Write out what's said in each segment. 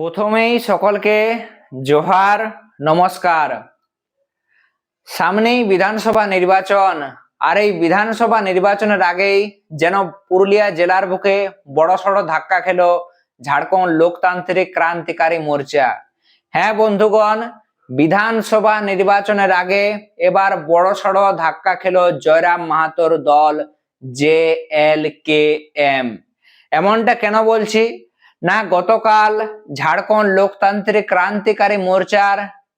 প্রথমেই সকলকে জোহার, নমস্কার। সামনেই বিধানসভা নির্বাচন, আর এই বিধানসভা নির্বাচনের আগেই যেন পুরুলিয়া জেলার বুকে বড়সড় ধাক্কা খেল ঝাড়খণ্ড লোকতান্ত্রিক ক্রান্তিকারী মোর্চা। হ্যাঁ বন্ধুগণ, বিধানসভা নির্বাচনের আগে এবার বড়সড় ধাক্কা খেল জয়রাম মাহাতোর দল JLKM। এমনটা কেন বলছি না, গতকাল ঝাড়খণ্ড লোকতান্ত্রিক ক্রান্তিকারী মোর্চার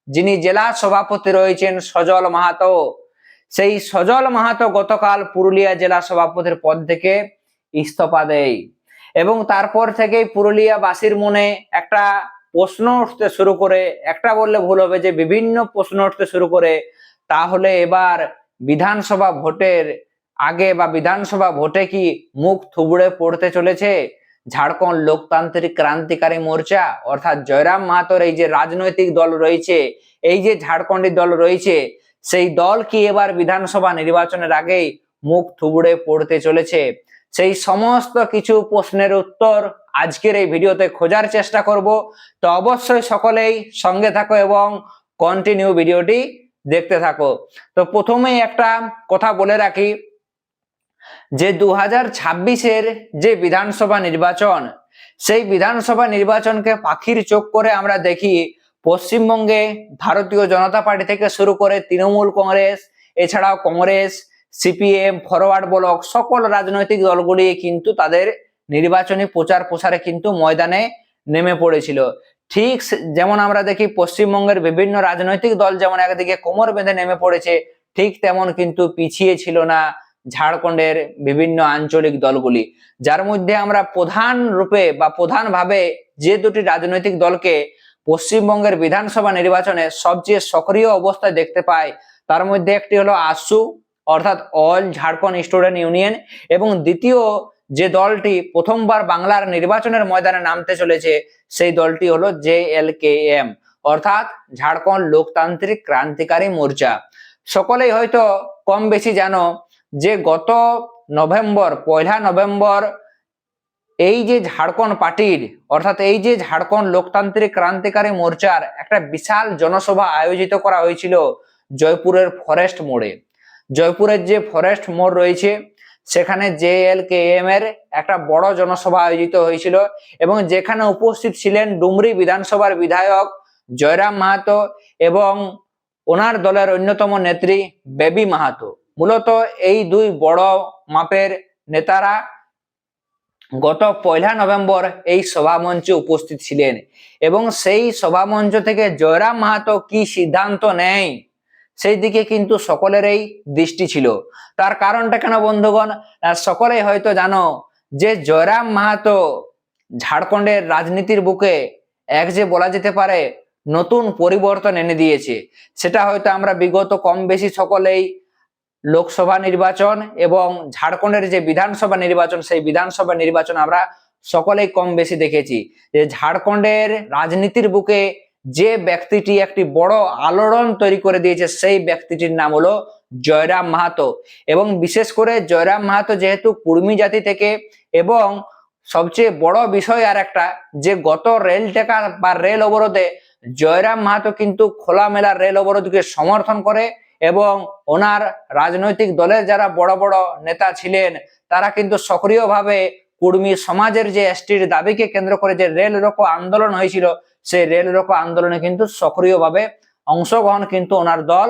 যিনি জেলা সভাপতি রয়েছেন সজল মাহাতো, সেই সজল মাহাতো গতকাল পুরুলিয়া জেলা সভাপতির পদ থেকে ইস্তফা দেয় এবং তারপর থেকেই পুরুলিয়াবাসীর মনে একটা প্রশ্ন উঠতে শুরু করে, একটা বললে ভুল হবে, যে বিভিন্ন প্রশ্ন উঠতে শুরু করে, তাহলে এবার বিধানসভা ভোটের আগে বা বিধানসভা ভোটে কি মুখ থুবড়ে পড়তে চলেছে ঝাড়খণ্ড লোকতান্ত্রিক ক্রান্তিকারী মোর্চা, অর্থাৎ জয়রাম মাহাতোর এই যে রাজনৈতিক দল রয়েছে, এই যে ঝাড়খণ্ডী দল রয়েছে, সেই দল কি এবার বিধানসভা নির্বাচনের আগেই মুখ থুবড়ে পড়তে চলেছে? সেই সমস্ত কিছু প্রশ্নের উত্তর আজকের এই ভিডিওতে খোঁজার চেষ্টা করব। তো অবশ্যই সকলেই সঙ্গে থাকো এবং কন্টিনিউ ভিডিওটি দেখতে থাকো। তো প্রথমেই একটা কথা বলে রাখি যে 2026-এর যে বিধানসভা নির্বাচন, সেই বিধানসভা নির্বাচনকে পাখির চোখ করে আমরা দেখি। পশ্চিমবঙ্গে ভারতীয় জনতা পার্টি থেকে শুরু করে তৃণমূল কংগ্রেস, এছাড়াও কংগ্রেস, CPM, ফরওয়ার্ড ব্লক, সকল রাজনৈতিক দলগুলি কিন্তু তাদের নির্বাচনী প্রচার প্রসারে কিন্তু ময়দানে নেমে পড়েছিল। ঠিক যেমন আমরা দেখি পশ্চিমবঙ্গের বিভিন্ন রাজনৈতিক দল যেমন একদিকে কোমর বেঁধে নেমে পড়েছে, ঠিক তেমন কিন্তু পিছিয়ে ছিল না ঝাড়খণ্ডের বিভিন্ন আঞ্চলিক দলগুলি, যার মধ্যে আমরা প্রধান রূপে বা প্রধানভাবে যে দুটি রাজনৈতিক দলকে পশ্চিমবঙ্গের বিধানসভা নির্বাচনে সবচেয়ে সক্রিয় অবস্থায় দেখতে পাই, তার মধ্যে একটি হলো আসু অর্থাৎ অল ঝাড়খণ্ড স্টুডেন্ট ইউনিয়ন, এবং দ্বিতীয় যে দলটি প্রথমবার বাংলার নির্বাচনের ময়দানে নামতে চলেছে সেই দলটি হলো JLKM অর্থাৎ ঝাড়খণ্ড লোকতান্ত্রিক ক্রান্তিকারী মোর্চা। সকলেই হয়তো কম বেশি জানো যে গত নভেম্বর, 1 নভেম্বর এই যে ঝাড়খণ্ড পার্টির অর্থাৎ এই যে ঝাড়খণ্ড লোকতান্ত্রিক ক্রান্তিকারী মোর্চার একটা বিশাল জনসভা আয়োজিত করা হয়েছিল জয়পুরের ফরেস্ট মোড়ে। জয়পুরের যে ফরেস্ট মোড় রয়েছে সেখানে JLKM এর একটা বড় জনসভা আয়োজিত হয়েছিল এবং যেখানে উপস্থিত ছিলেন ডুমরি বিধানসভার বিধায়ক জয়রাম মাহাতো এবং ওনার দলের অন্যতম নেত্রী বেবি মাহাতো। মূলত এই দুই বড় মাপের নেতারা গত 1 নভেম্বর এই সভামঞ্চে উপস্থিত ছিলেন এবং সেই সভামঞ্চ থেকে জয়রাম মাহাতো কি সিদ্ধান্ত নেয় সেই দিকে কিন্তু সকলেরই দৃষ্টি ছিল। তার কারণটা কেন বন্ধুগণ, সকলেই হয়তো জানো যে জয়রাম মাহাতো ঝাড়খণ্ডের রাজনীতির বুকে এক যে বলা যেতে পারে নতুন পরিবর্তন এনে দিয়েছে। সেটা হয়তো আমরা বিগত কম বেশি সকলেই লোকসভা নির্বাচন এবং ঝাড়খণ্ডের যে বিধানসভা নির্বাচন, সেই বিধানসভা নির্বাচন আমরা সকলেই কম বেশি দেখেছি যে ঝাড়খণ্ডের রাজনীতির বুকে যে ব্যক্তিটি একটি বড় আলোড়ন তৈরি করে দিয়েছে সেই ব্যক্তিটির নাম হলো জয়রাম মাহাতো। এবং বিশেষ করে জয়রাম মাহাতো যেহেতু কুর্মী জাতি থেকে, এবং সবচেয়ে বড় বিষয় আর একটা যে গত রেল টেকা বা রেল অবরোধে জয়রাম মাহাতো কিন্তু খোলামেলা রেল অবরোধকে সমর্থন করে এবং ওনার রাজনৈতিক দলের যারা বড় বড় নেতা ছিলেন তারা কিন্তু সক্রিয়ভাবে কুর্মী সমাজের যে এসটির দাবিকে কেন্দ্র করে যে রেল রোকো আন্দোলন হয়েছিল সেই রেল রোকো আন্দোলনে কিন্তু সক্রিয়ভাবে অংশগ্রহণ কিন্তু ওনার দল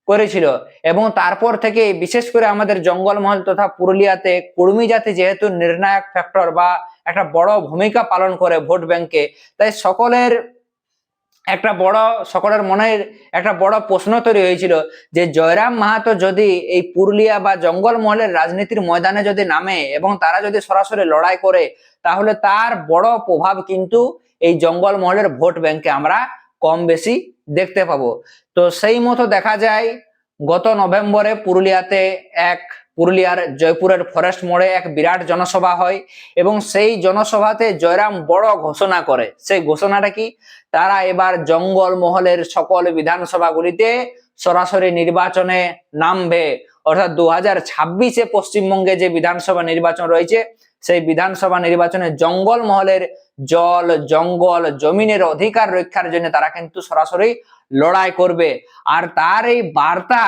করেছিল। এবং তারপর থেকে বিশেষ করে আমাদের জঙ্গলমহল তথা পুরুলিয়াতে কুর্মী জাতি যেহেতু নির্ণায়ক ফ্যাক্টর বা একটা বড় ভূমিকা পালন করে ভোট ব্যাংকে, তাই সকলের মনের একটা বড় প্রশ্ন তৈরি হয়েছিল যে জয়রাম মাহাতো যদি এই পুরুলিয়া বা জঙ্গলমহলের রাজনীতির ময়দানে যদি নামে এবং তারা যদি সরাসরি লড়াই করে তাহলে তার বড় প্রভাব কিন্তু এই জঙ্গলমহলের ভোট ব্যাংকে আমরা কম বেশি দেখতে পাবো। তো সেই মতো দেখা যায় গত নভেম্বরে পুরুলিয়ার জয়পুরের ফরেস্ট মোড়ে এক বিরাট জনসভা হয় এবং সেই জনসভাতে জয়রাম বড় ঘোষণা করে। সেই ঘোষণাটা কি, তারা এবার জঙ্গলমহলের সকল বিধানসভাগুলিতে সরাসরি নির্বাচনে নামবে, অর্থাৎ 2026-এ পশ্চিমবঙ্গে যে বিধানসভা নির্বাচন রয়েছে সেই বিধানসভা নির্বাচনে জঙ্গল মহলের জল জঙ্গল জমিনের অধিকার রক্ষার জন্য তারা কিন্তু সরাসরি লড়াই করবে। আর তার এই বার্তা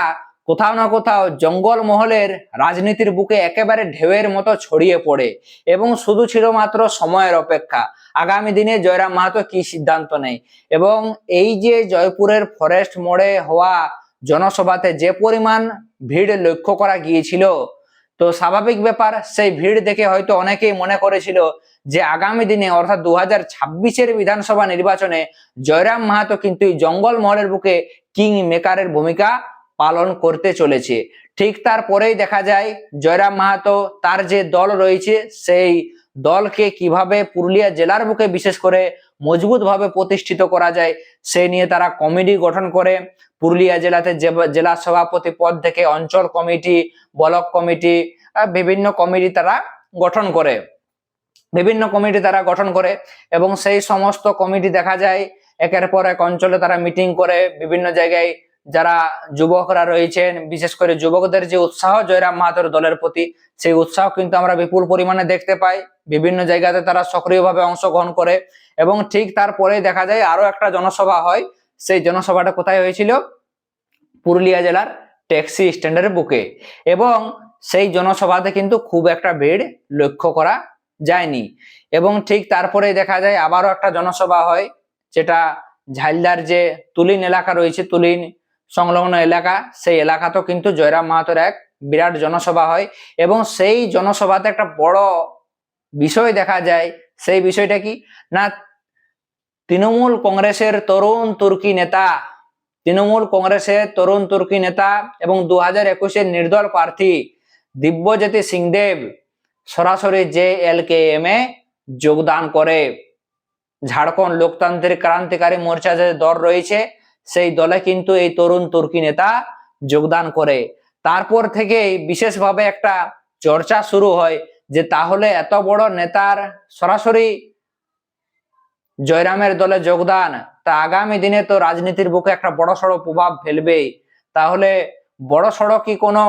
কোথাও না কোথাও জঙ্গল মহলের রাজনীতির বুকে একেবারে ঢেউয়ের মতো ছড়িয়ে পড়ে এবং শুধু ছিল মাত্র সময়ের অপেক্ষা আগামী দিনে জয়রাম মাহাতো কি সিদ্ধান্ত নেয়। এবং এই যে জয়পুরের ফরেস্ট মোড়ে হওয়া জনসভাতে যে পরিমাণ ভিড় লক্ষ্য করা গিয়েছিল, তো স্বাভাবিক ব্যাপার, সেই ভিড় দেখে হয়তো অনেকেই মনে করেছিল যে আগামী দিনে অর্থাৎ 2026-এর বিধানসভা নির্বাচনে জয়রাম মাহাতো কিন্তু জঙ্গল মহলের বুকে কিং মেকারের ভূমিকা পালন করতে চলেছে। ঠিক তারপরেই দেখা যায় জয়রাম মাহাতো তার যে দল রয়েছে সেই দলকে কিভাবে পুরুলিয়া জেলার বুকে বিশেষ করে মজবুত ভাবে প্রতিষ্ঠিত করা যায় সে নিয়ে তারা কমিটি গঠন করে। পুরুলিয়া জেলাতে জেলা সভাপতি পদ থেকে অঞ্চল কমিটি, ব্লক কমিটি, বিভিন্ন কমিটি তারা গঠন করে এবং সেই সমস্ত কমিটি দেখা যায় একের পর এক অঞ্চলে তারা মিটিং করে। বিভিন্ন জায়গায় যারা যুবকরা রয়েছেন, বিশেষ করে যুবকদের যে উৎসাহ জয়রাম মাহাতোর দলের প্রতি, সেই উৎসাহ কিন্তু আমরা বিপুল পরিমাণে দেখতে পাই। বিভিন্ন জায়গাতে তারা সক্রিয়ভাবে অংশগ্রহণ করে এবং ঠিক তারপরে দেখা যায় আরো একটা জনসভা হয়। সেই জনসভাটা কোথায় হয়েছিল? পুরুলিয়া জেলার ট্যাক্সি স্ট্যান্ডের বুকে। এবং সেই জনসভাতে কিন্তু খুব একটা ভিড় লক্ষ্য করা যায়নি। এবং ঠিক তারপরে দেখা যায় আবারও একটা জনসভা হয়, যেটা ঝালদার যে তুলিন এলাকা রয়েছে, তুলিন সংলগ্ন এলাকা, সেই এলাকাতেও কিন্তু জয়রাম মাহাতোর এক বিরাট জনসভা হয়। এবং সেই জনসভাতে একটা বড় বিষয় দেখা যায়। সেই বিষয়টা কি না, তৃণমূল কংগ্রেসের তরুণ তুর্কি নেতা এবং 2021-এর নির্দল প্রার্থী দিব্যজ্যোতি সিংদেব সরাসরি JLKM এ যোগদান করে। ঝাড়খণ্ড লোকতান্ত্রিক ক্রান্তিকারী মোর্চা যে দল রয়েছে সেই দলে কিন্তু এই তরুণ তুর্কি নেতা যোগদান করে। তারপর থেকে বিশেষভাবে একটা চর্চা শুরু হয় যে তাহলে এত বড় নেতার সরাসরি জয়রামের দলে যোগদান, তা আগামী দিনে তো রাজনীতির বুকে একটা বড়সড় প্রভাব ফেলবে। তাহলে বড়সড় কি কোনো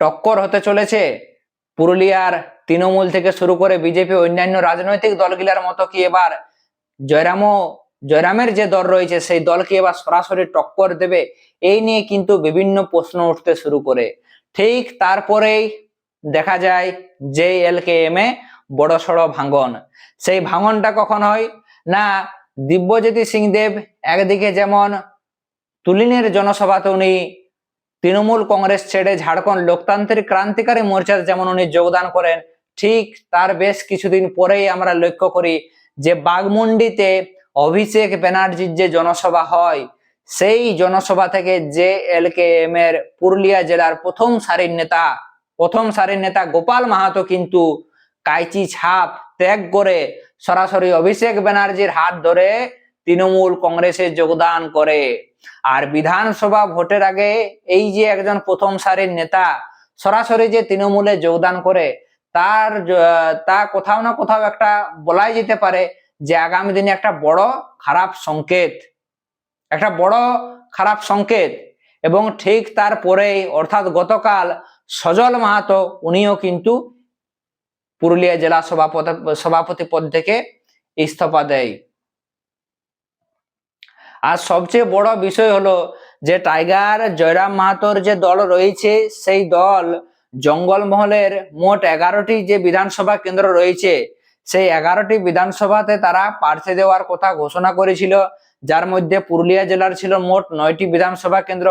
টক্কর হতে চলেছে পুরুলিয়ার তৃণমূল থেকে শুরু করে বিজেপি অন্যান্য রাজনৈতিক দলগুলোর মতো? কি এবার জয়রামের যে দল রয়েছে সেই দলকে এবার সরাসরি টক্কর দেবে? এই নিয়ে কিন্তু বিভিন্ন প্রশ্ন উঠতে শুরু করে। ঠিক তারপরেই দেখা যায় JLKM এ বড়সড় ভাঙন। সেই ভাঙনটা কখন হয় না, দিব্যজ্যোতি সিংদেব একদিকে যেমন তুলিনের জনসভাতে উনি তৃণমূল কংগ্রেস ছেড়ে ঝাড়খণ্ড লোকতান্ত্রিক ক্রান্তিকারী মোর্চাতে যেমন উনি যোগদান করেন, ঠিক তার বেশ কিছুদিন পরেই আমরা লক্ষ্য করি যে বাগমুন্ডিতে অভিষেক ব্যানার্জির যে জনসভা হয়, সেই জনসভা থেকে JLKM এর পুরুলিয়া জেলার প্রথম সারির নেতা গোপাল মাহাতো কিন্তু কাইচি ছাপ ত্যাগ করে সরাসরি অভিষেক ব্যানার্জির হাত ধরে তৃণমূল কংগ্রেসে যোগদান করে। আর বিধানসভা ভোটের আগে এই যে একজন প্রথম সারির নেতা সরাসরি যে তৃণমূলে যোগদান করে, তা কোথাও না কোথাও একটা বলাই যেতে পারে যে আগামী দিনে একটা বড় খারাপ সংকেত। এবং ঠিক তারপরেই অর্থাৎ গতকাল সজল মাহাতো উনিও কিন্তু পুরুলিয়া জেলা সভাপতি পদ থেকে ইস্তফা দেয়। আর সবচেয়ে বড় বিষয় হলো যে টাইগার জয়রাম মাহাতোর যে দল রয়েছে সেই দল জঙ্গলমহলের মোট 11টি যে বিধানসভা কেন্দ্র রয়েছে সেই 11টি বিধানসভাতে তারা প্রার্থী দেওয়ার কথা ঘোষণা করেছিল, যার মধ্যে পুরুলিয়া জেলার ছিল মোট 9টি বিধানসভা কেন্দ্র।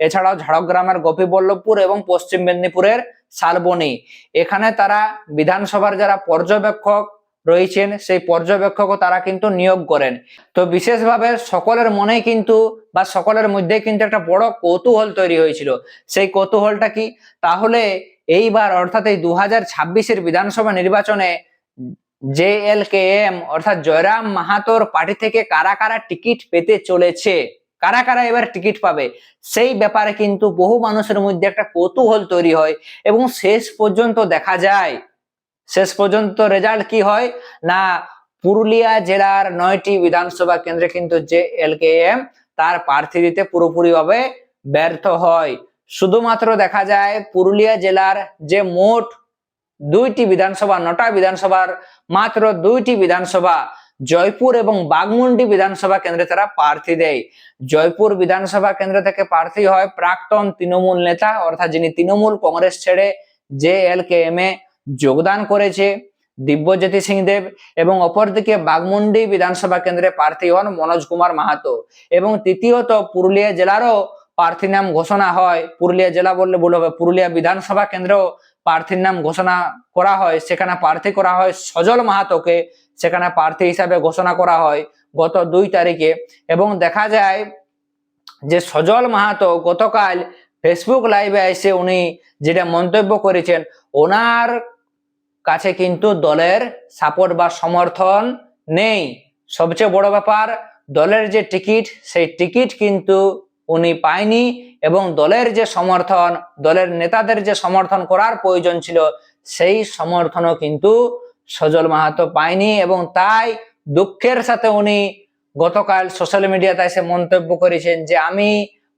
এছাড়াও ঝাড়গ্রামের গোপীবল্লভপুর এবং পশ্চিম মেদিনীপুরের শালবনী, এখানে তারা বিধানসভার যারা পর্যবেক্ষক রয়েছেন সেই পর্যবেক্ষকও তারা কিন্তু নিয়োগ করেন। তো বিশেষভাবে সকলের মধ্যে কিন্তু একটা বড় কৌতূহল তৈরি হয়েছিল। সেই কৌতূহলটা কি, তাহলে এইবার অর্থাৎ এই 2026-এর বিধানসভা নির্বাচনে JLKM অর্থাৎ জয়রাম মাহাতোর পার্টি থেকে কারা কারা টিকিট পেতে চলেছে, কারা কারা এবার টিকিট পাবে, সেই ব্যাপারে কিন্তু বহু মানুষের মধ্যে একটা কৌতূহল তৈরি হয়। এবং শেষ পর্যন্ত রেজাল্ট কি হয় না, পুরুলিয়া জেলার 9টি বিধানসভা কেন্দ্রে কিন্তু JLKM তার প্রার্থী দিতে পুরোপুরিভাবে ব্যর্থ হয়। শুধুমাত্র দেখা যায় পুরুলিয়া জেলার যে মোট দুইটি বিধানসভা, 9টা বিধানসভার মাত্র 2টি বিধানসভা জয়পুর এবং বাগমুন্ডি বিধানসভা কেন্দ্রে তারা প্রার্থী দেয়। জয়পুর বিধানসভা কেন্দ্র থেকে প্রার্থী হয় প্রাক্তন তৃণমূল নেতা, অর্থাৎ যিনি তৃণমূল কংগ্রেস ছেড়ে JLKM এ যোগদান করেছে, দিব্যজ্যোতি সিংদেব। এবং অপরদিকে বাগমুন্ডি বিধানসভা কেন্দ্রে প্রার্থী হন মনোজ কুমার মাহাতো। এবং তৃতীয়ত পুরুলিয়া জেলারও প্রার্থী নাম ঘোষণা হয়, পুরুলিয়া জেলা বললে ভুল হবে, পুরুলিয়া বিধানসভা কেন্দ্র প্রার্থীর নাম ঘোষণা করা হয়। সেখানে প্রার্থী করা হয় সজল মাহাতোকে, সেখানে প্রার্থী হিসাবে ঘোষণা করা হয় গত 2 তারিখে। এবং দেখা যায় যে সজল মাহাতো গতকাল ফেসবুক লাইভে এসে উনি যেটা মন্তব্য করেছেন, ওনার কাছে কিন্তু দলের সাপোর্ট বা সমর্থন নেই। সবচেয়ে বড় ব্যাপার, দলের যে টিকিট, সেই টিকিট কিন্তু উনি পায়নি। এবং দলের যে সমর্থন, দলের নেতাদের যে সমর্থন করার প্রয়োজন ছিল, সেই সমর্থনও কিন্তু সজল মাহাতো পায়নি। এবং তাই দুঃখের সাথে উনি গতকাল সোশ্যাল মিডিয়াতে এসে মন্তব্য করেছেন যে আমি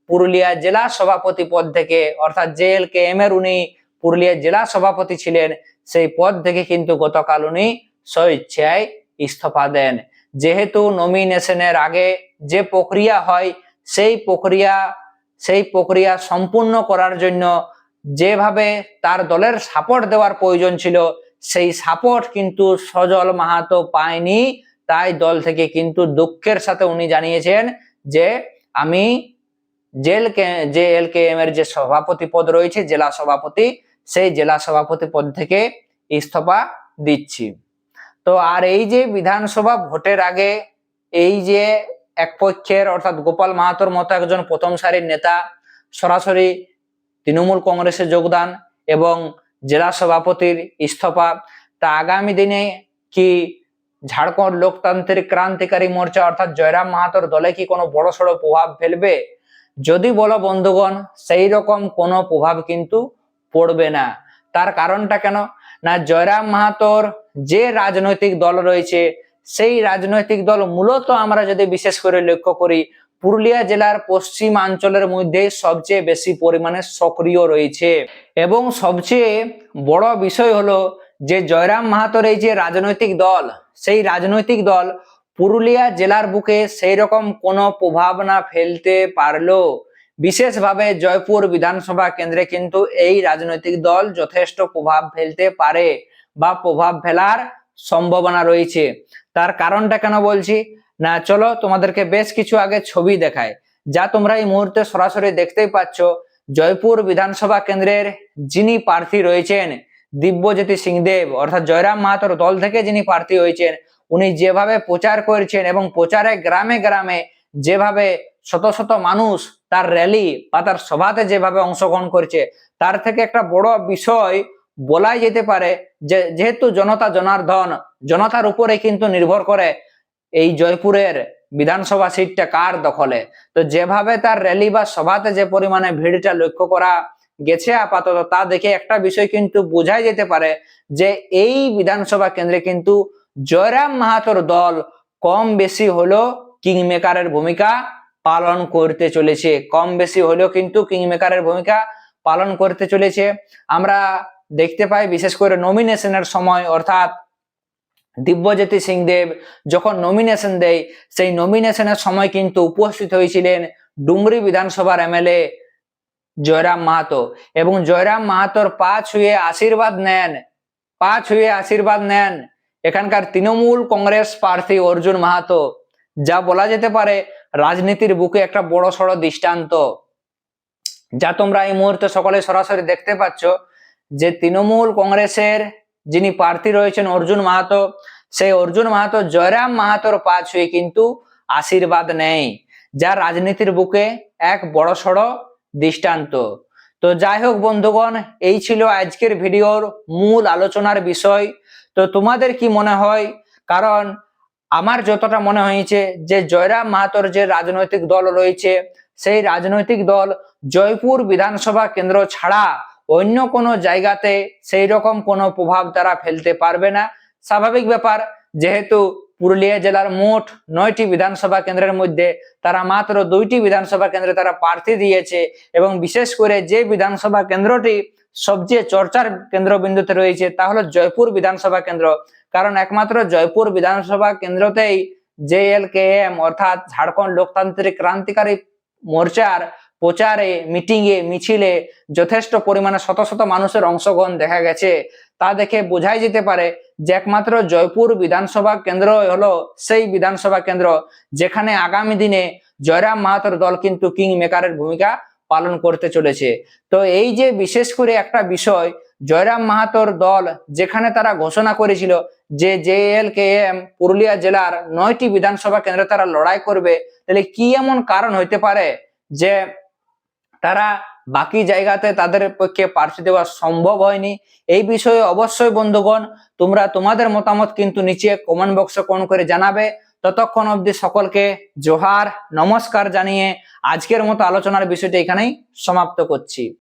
পুরুলিয়া জেলা সভাপতি পদ থেকে, অর্থাৎ JLKM এর উনি পুরুলিয়া জেলা সভাপতি ছিলেন, সেই পদ থেকে কিন্তু গতকাল উনি স্বেচ্ছায় ইস্তফা দেন। যেহেতু নমিনেশনের আগে যে প্রক্রিয়া হয়, সেই প্রক্রিয়া সম্পূর্ণ করার জন্য যেভাবে তার দলের সাপোর্ট দেওয়ার প্রয়োজন ছিল, সেই সাপোর্ট কিন্তু সজল মাহাতো পায়নি। তাই দল থেকে কিন্তু দুঃখের সাথে উনি জানিয়েছেন যে আমি JLKM এর যে সভাপতি পদ রয়েছে, জেলা সভাপতি, সেই জেলা সভাপতি পদ থেকে ইস্তফা দিচ্ছি। তো আর এই যে বিধানসভা ভোটের আগে এই যে এক পক্ষের, অর্থাৎ গোপাল মাহাতোর মতো একজন প্রথম সারির নেতা সরাসরি তৃণমূল কংগ্রেসে যোগদান এবং জেলা সভাপতির ইস্তফা, তা আগামী দিনে কি ঝাড়খণ্ড লোকতান্ত্রিক ক্রান্তিকারী মোর্চা অর্থাৎ জয়রাম মাহাতোর দলে কি কোনো বড়সড় প্রভাব ফেলবে? যদি বলো বন্ধুগণ, সেই রকম কোনো প্রভাব কিন্তু পড়বে না। তার কারণটা কেন না, জয়রাম মাহাতোর যে রাজনৈতিক দল রয়েছে, সেই রাজনৈতিক দল মূলত আমরা যদি বিশেষ করে লক্ষ্য করি, পুরুলিয়া জেলার পশ্চিমাঞ্চলের মধ্যে সবচেয়ে বেশি পরিমাণে সক্রিয় রয়েছে। এবং সবচেয়ে বড় বিষয় হলো যে জয়রাম মাহাতোর এই যে রাজনৈতিক দল, সেই রাজনৈতিক দল পুরুলিয়া জেলার বুকে সেই রকম কোনো প্রভাব না ফেলতে পারলো। বিশেষভাবে জয়পুর বিধানসভা কেন্দ্রে কিন্তু এই রাজনৈতিক দল যথেষ্ট প্রভাব ফেলতে পারে বা প্রভাব ফেলার সম্ভাবনা রয়েছে। তার কারণটা কেন বলছি না, চলো তোমাদেরকে বেশ কিছু আগে ছবি দেখায়, যা তোমরা এই মুহূর্তে সরাসরি দেখতেই পাচ্ছ। জয়পুর বিধানসভা কেন্দ্রের যিনি প্রার্থী রয়েছেন দিব্যজ্যোতি সিংদেব, অর্থাৎ জয়রাম মাহাতোর দল থেকে যিনি প্রার্থী হয়েছেন, উনি যেভাবে প্রচার করছেন এবং প্রচারে গ্রামে গ্রামে যেভাবে শত শত মানুষ তার র্যালি বা তার সভাতে যেভাবে অংশগ্রহণ করছে, তার থেকে একটা বড় বিষয় বলাই যেতে পারে যে যেহেতু জনতা জনার্দন, জনতার উপরে কিন্তু নির্ভর করে এই জয়পুরের বিধানসভা সিটটা কার দখলে। তো যেভাবে তার র্যালি বা সভাতে যে পরিমাণে ভিড়টা লক্ষ্য করা গেছে আপাতত, তা দেখে একটা বিষয় কিন্তু বোঝাই যেতে পারে যে এই বিধানসভা কেন্দ্রে কিন্তু জয়রাম মাহাতোর দল কম বেশি হলো কিং মেকারের ভূমিকা পালন করতে চলেছে, কম বেশি হলেও কিন্তু কিং মেকারের ভূমিকা পালন করতে চলেছে। আমরা দেখতে পাই বিশেষ করে নমিনেশনের সময়, অর্থাৎ দিব্যজ্যোতি সিংদেব যখন নমিনেশন দেয়, সেই নমিনেশনের সময় কিন্তু উপস্থিত হয়েছিলেন ডুমরি বিধানসভার MLA জয়রাম মাহাতো। এবং জয়রাম মাহাতোর পা ছুঁয়ে আশীর্বাদ নেন এখানকার তৃণমূল কংগ্রেস প্রার্থী অর্জুন মাহাতো, যা বলা যেতে পারে রাজনীতির বুকে একটা বড় সড় দৃষ্টান্ত, যা তোমরা এই মুহূর্তে সকলে সরাসরি দেখতে পাচ্ছ। যে তৃণমূল কংগ্রেসের যিনি প্রার্থী রয়েছেন অর্জুন মাহাতো, সেই অর্জুন মাহাতো জয়রাম মাহাতোর পা ছুঁয়ে কিন্তু আশীর্বাদ নেয়, যা রাজনীতির বুকে এক বড় সড় দৃষ্টান্ত। তো যাই হোক বন্ধুগণ, এই ছিল আজকের ভিডিওর মূল আলোচনার বিষয়। তো তোমাদের কি মনে হয়? কারণ আমার যতটা মনে হয়েছে যে জয়রাম মাহাতোর যে রাজনৈতিক দল রয়েছে, সেই রাজনৈতিক দল জয়পুর বিধানসভা কেন্দ্র ছাড়া অন্য কোনো জায়গাতে সেই রকম কোনো প্রভাব তারা ফেলতে পারবে না। স্বাভাবিক ব্যাপার, যেহেতু পুরুলিয়া জেলার মোট 9টি বিধানসভা কেন্দ্রের মধ্যে তারা মাত্র 2টি বিধানসভা কেন্দ্রে তারা প্রার্থী দিয়েছে, এবং বিশেষ করে যে বিধানসভা কেন্দ্রটি সবচেয়ে চর্চার কেন্দ্রবিন্দুতে রয়েছে তা হলো জয়পুর বিধানসভা কেন্দ্র। কারণ একমাত্র জয়পুর বিধানসভা কেন্দ্রতেই JLKM অর্থাৎ ঝাড়খণ্ড লোকতান্ত্রিক ক্রান্তিকারী মোর্চার প্রচারে, মিটিং এ, মিছিলে যথেষ্ট পরিমাণে শত শত মানুষের অংশগ্রহণ দেখা গেছে। তা দেখে বোঝাই যেতে পারে যে একমাত্র জয়পুর বিধানসভা কেন্দ্র হলো সেই বিধানসভা কেন্দ্র যেখানে আগামী দিনে জয়রাম মাহাতোর দল কিন্তু কিং মেকারের ভূমিকা পালন করতে চলেছে। তো এই যে বিশেষ করে একটা বিষয়, জয়রাম মাহাতোর দল যেখানে তারা ঘোষণা করেছিল যে JLKM পুরুলিয়া জেলার 9টি বিধানসভা কেন্দ্রে তারা লড়াই করবে, তাহলে কি এমন কারণ হইতে পারে যে তারা বাকি জায়গাতে তাদের পক্ষে প্রার্থী দেওয়া সম্ভব হয়নি? এই বিষয়ে অবশ্যই বন্ধুগণ তোমরা তোমাদের মতামত কিন্তু নিচে কমেন্ট বক্সে কমেন্ট করে জানাবে। ততক্ষণ অবধি সকলকে জোহার, নমস্কার জানিয়ে আজকের মতো আলোচনার বিষয়টি এখানেই সমাপ্ত করছি।